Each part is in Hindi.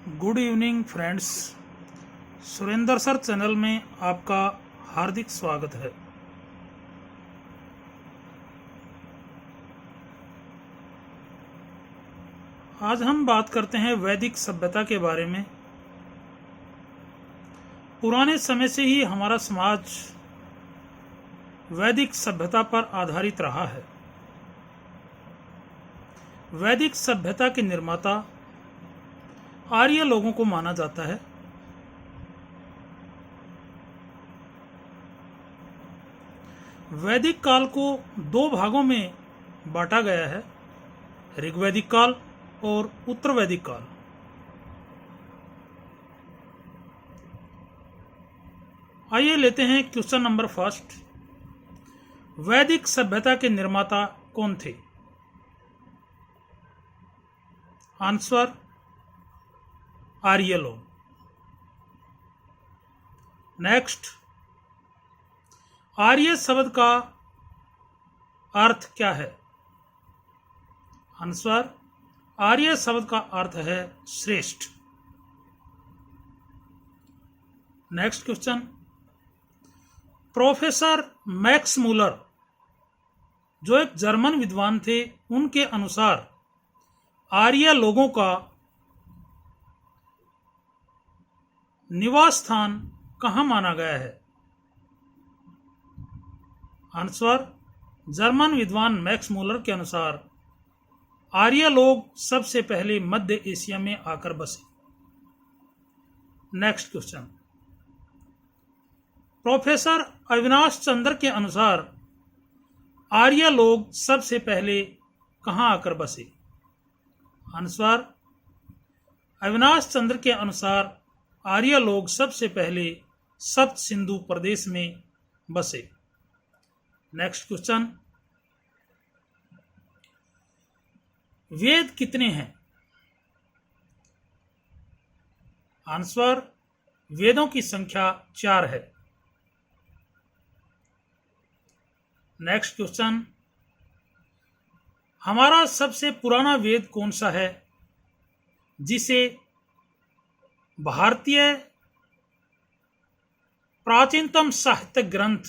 Good evening friends, Surendra sir channel में आपका हार्दिक स्वागत है। आज हम बात करते हैं वैदिक सभ्यता के बारे में। पुराने समय से ही हमारा समाज वैदिक सभ्यता पर आधारित रहा है। वैदिक सभ्यता के निर्माता आर्य लोगों को माना जाता है। वैदिक काल को दो भागों में बांटा गया है, ऋग्वैदिक काल और उत्तर वैदिक काल। आइए लेते हैं क्वेश्चन नंबर फर्स्ट। वैदिक सभ्यता के निर्माता कौन थे? आंसर आर्य लोग। नेक्स्ट, आर्य शब्द का अर्थ क्या है? आंसर आर्य शब्द का अर्थ है श्रेष्ठ। Next question, professor Max Muller जो एक जर्मन विद्वान थे, उनके अनुसार आर्य लोगों का निवास स्थान कहाँ माना गया है? आंसर जर्मन विद्वान मैक्स मूलर के अनुसार आर्य लोग सबसे पहले मध्य एशिया में आकर बसे। नेक्स्ट क्वेश्चन, प्रोफेसर अविनाश चंद्र के अनुसार आर्य लोग सबसे पहले कहाँ आकर बसे? आंसर अविनाश चंद्र के अनुसार आर्य लोग सबसे पहले सप्त सिंधु प्रदेश में बसे। नेक्स्ट क्वेश्चन, वेद कितने हैं? आंसर वेदों की संख्या 4 है। नेक्स्ट क्वेश्चन, हमारा सबसे पुराना वेद कौन सा है जिसे भारतीय प्राचीनतम साहित्य ग्रंथ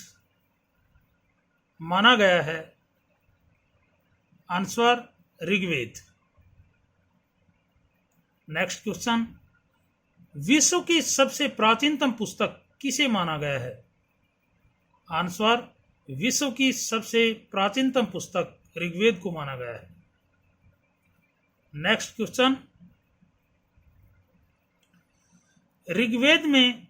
माना गया है? आंसर ऋग्वेद। नेक्स्ट क्वेश्चन, विश्व की सबसे प्राचीनतम पुस्तक किसे माना गया है? आंसर विश्व की सबसे प्राचीनतम पुस्तक ऋग्वेद को माना गया है। नेक्स्ट क्वेश्चन, ऋग्वेद में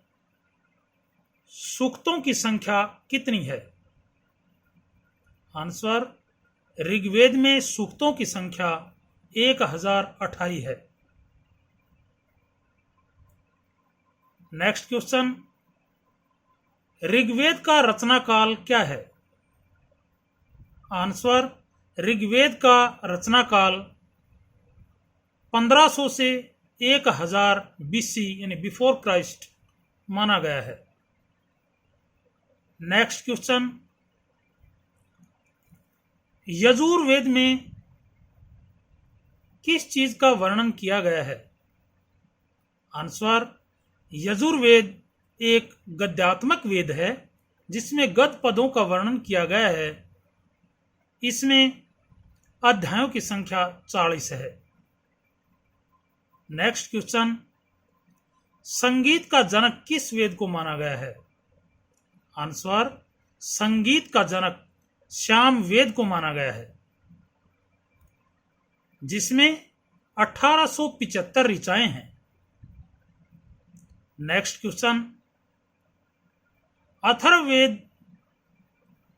सूक्तों की संख्या कितनी है? आंसर ऋग्वेद में सूक्तों की संख्या 1028 है। नेक्स्ट क्वेश्चन, ऋग्वेद का रचना काल क्या है? आंसर ऋग्वेद का रचना काल 1500 से 1000 BC यानी बिफोर क्राइस्ट माना गया है। नेक्स्ट क्वेश्चन, यजुर्वेद में किस चीज का वर्णन किया गया है? आंसर यजुर्वेद एक गद्यात्मक वेद है जिसमें गद्य पदों का वर्णन किया गया है। इसमें अध्यायों की संख्या 40 है। नेक्स्ट क्वेश्चन, संगीत का जनक किस वेद को माना गया है? आंसर संगीत का जनक श्याम वेद को माना गया है जिसमें 1875 ऋचाएं हैं। नेक्स्ट क्वेश्चन, अथर्ववेद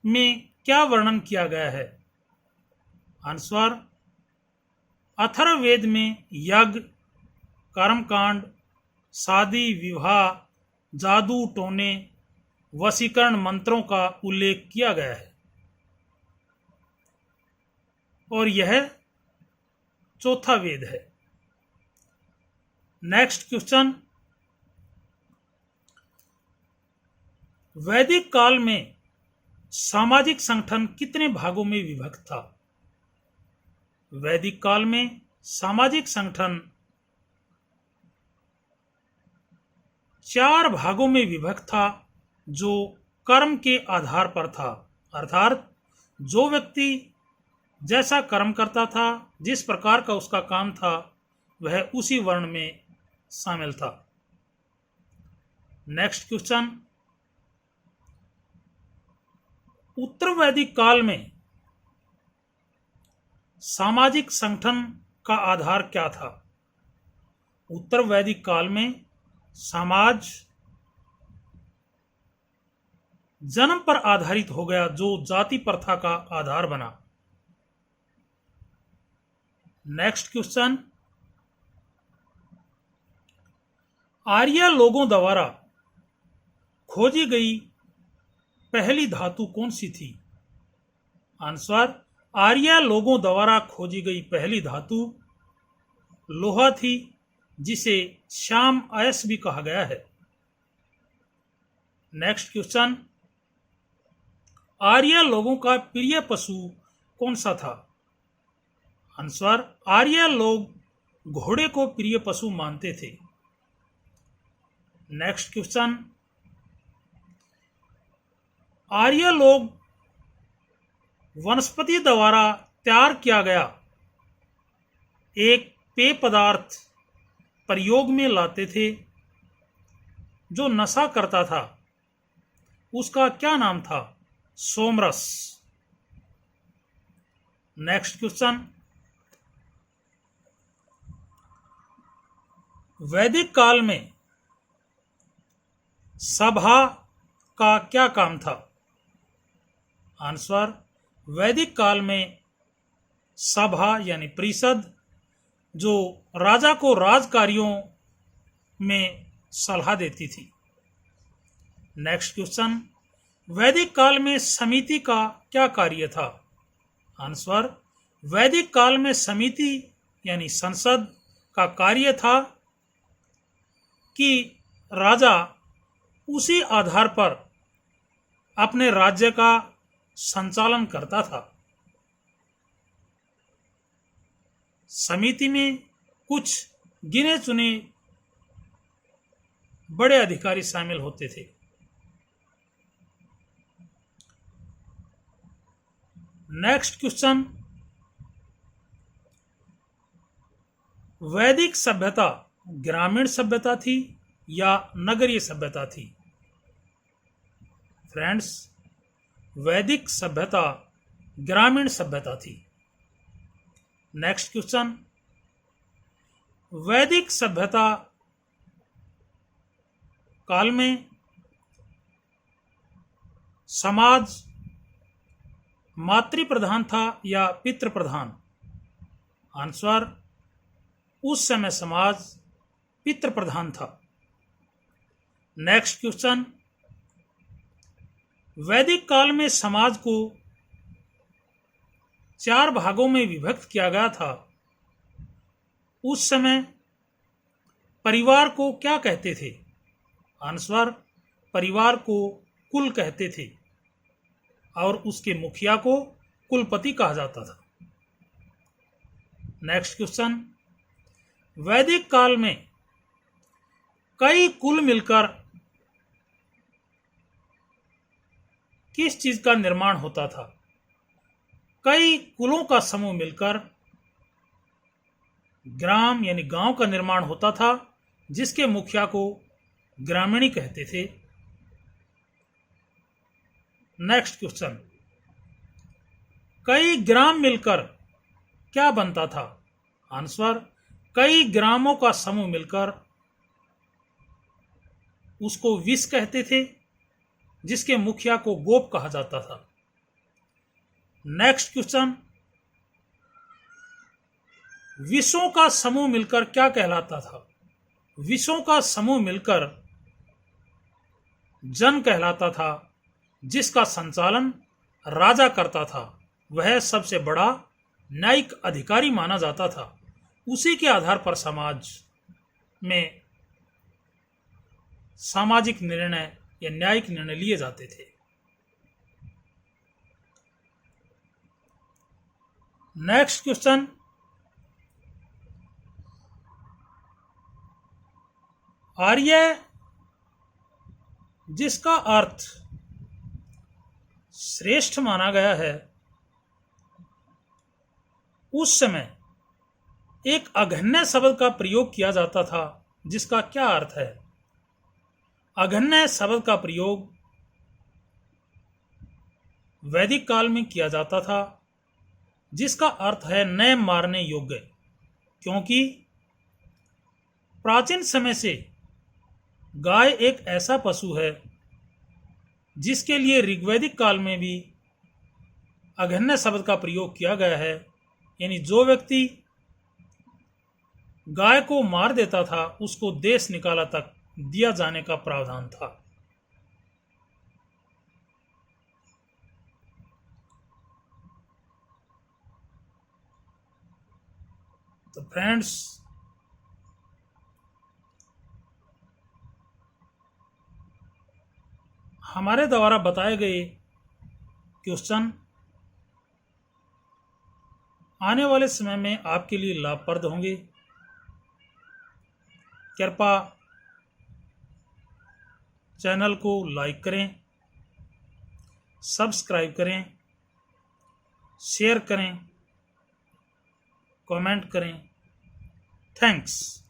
में क्या वर्णन किया गया है? आंसर अथर्ववेद में यज्ञ, कर्मकांड, शादी, विवाह, जादू टोने, वशीकरण मंत्रों का उल्लेख किया गया है और यह चौथा वेद है। नेक्स्ट क्वेश्चन, वैदिक काल में सामाजिक संगठन कितने भागों में विभक्त था? वैदिक काल में सामाजिक संगठन चार भागों में विभक्त था जो कर्म के आधार पर था, अर्थात जो व्यक्ति जैसा कर्म करता था, जिस प्रकार का उसका काम था, वह उसी वर्ण में शामिल था। नेक्स्ट क्वेश्चन, उत्तर वैदिक काल में सामाजिक संगठन का आधार क्या था? उत्तर वैदिक काल में समाज जन्म पर आधारित हो गया, जो जाति प्रथा का आधार बना। नेक्स्ट क्वेश्चन, आर्य लोगों द्वारा खोजी गई पहली धातु कौन सी थी? आंसर, आर्य लोगों द्वारा खोजी गई पहली धातु लोहा थी, जिसे श्याम अयस्क भी कहा गया है। नेक्स्ट क्वेश्चन, आर्य लोगों का प्रिय पशु कौन सा था? आंसर, आर्य लोग घोड़े को प्रिय पशु मानते थे। नेक्स्ट क्वेश्चन, आर्य लोग वनस्पति द्वारा तैयार किया गया एक पेय पदार्थ प्रयोग में लाते थे जो नशा करता था, उसका क्या नाम था? सोमरस। नेक्स्ट क्वेश्चन, वैदिक काल में सभा का क्या काम था? आंसर, वैदिक काल में सभा यानी परिषद जो राजा को राजकार्यों में सलाह देती थी। नेक्स्ट क्वेश्चन, वैदिक काल में समिति का क्या कार्य था? आंसर, वैदिक काल में समिति यानी संसद का कार्य था कि राजा उसी आधार पर अपने राज्य का संचालन करता था। समिति में कुछ गिने चुने बड़े अधिकारी शामिल होते थे। नेक्स्ट क्वेश्चन, वैदिक सभ्यता ग्रामीण सभ्यता थी या नगरीय सभ्यता थी? फ्रेंड्स, वैदिक सभ्यता ग्रामीण सभ्यता थी। नेक्स्ट क्वेश्चन, वैदिक सभ्यता काल में समाज मातृ प्रधान था या पितृ प्रधान? आंसर, उस समय समाज पितृ प्रधान था। नेक्स्ट क्वेश्चन, वैदिक काल में समाज को चार भागों में विभक्त किया गया था। उस समय परिवार को क्या कहते थे? आंसर, परिवार को कुल कहते थे और उसके मुखिया को कुलपति कहा जाता था। नेक्स्ट क्वेश्चन, वैदिक काल में कई कुल मिलकर किस चीज का निर्माण होता था? कई कुलों का समूह मिलकर ग्राम यानी गांव का निर्माण होता था, जिसके मुखिया को ग्रामीणी कहते थे। नेक्स्ट क्वेश्चन, कई ग्राम मिलकर क्या बनता था? आंसर, कई ग्रामों का समूह मिलकर उसको विष कहते थे, जिसके मुखिया को गोप कहा जाता था। नेक्स्ट क्वेश्चन, विषों का समूह मिलकर क्या कहलाता था? विषों का समूह मिलकर जन कहलाता था, जिसका संचालन राजा करता था। वह सबसे बड़ा न्यायिक अधिकारी माना जाता था। उसी के आधार पर समाज में सामाजिक निर्णय या न्यायिक निर्णय लिए जाते थे। नेक्स्ट क्वेश्चन, आर्य जिसका अर्थ श्रेष्ठ माना गया है, उस समय एक अघन्य शब्द का प्रयोग किया जाता था, जिसका क्या अर्थ है? अघन्य शब्द का प्रयोग वैदिक काल में किया जाता था, जिसका अर्थ है न मारने योग्य, क्योंकि प्राचीन समय से गाय एक ऐसा पशु है जिसके लिए ऋग्वैदिक काल में भी अघन्य शब्द का प्रयोग किया गया है। यानी जो व्यक्ति गाय को मार देता था उसको देश निकाला तक दिया जाने का प्रावधान था। तो फ्रेंड्स, हमारे द्वारा बताए गए क्वेश्चन आने वाले समय में आपके लिए लाभप्रद होंगे। कृपया चैनल को लाइक करें, सब्सक्राइब करें, शेयर करें, कमेंट करें। थैंक्स।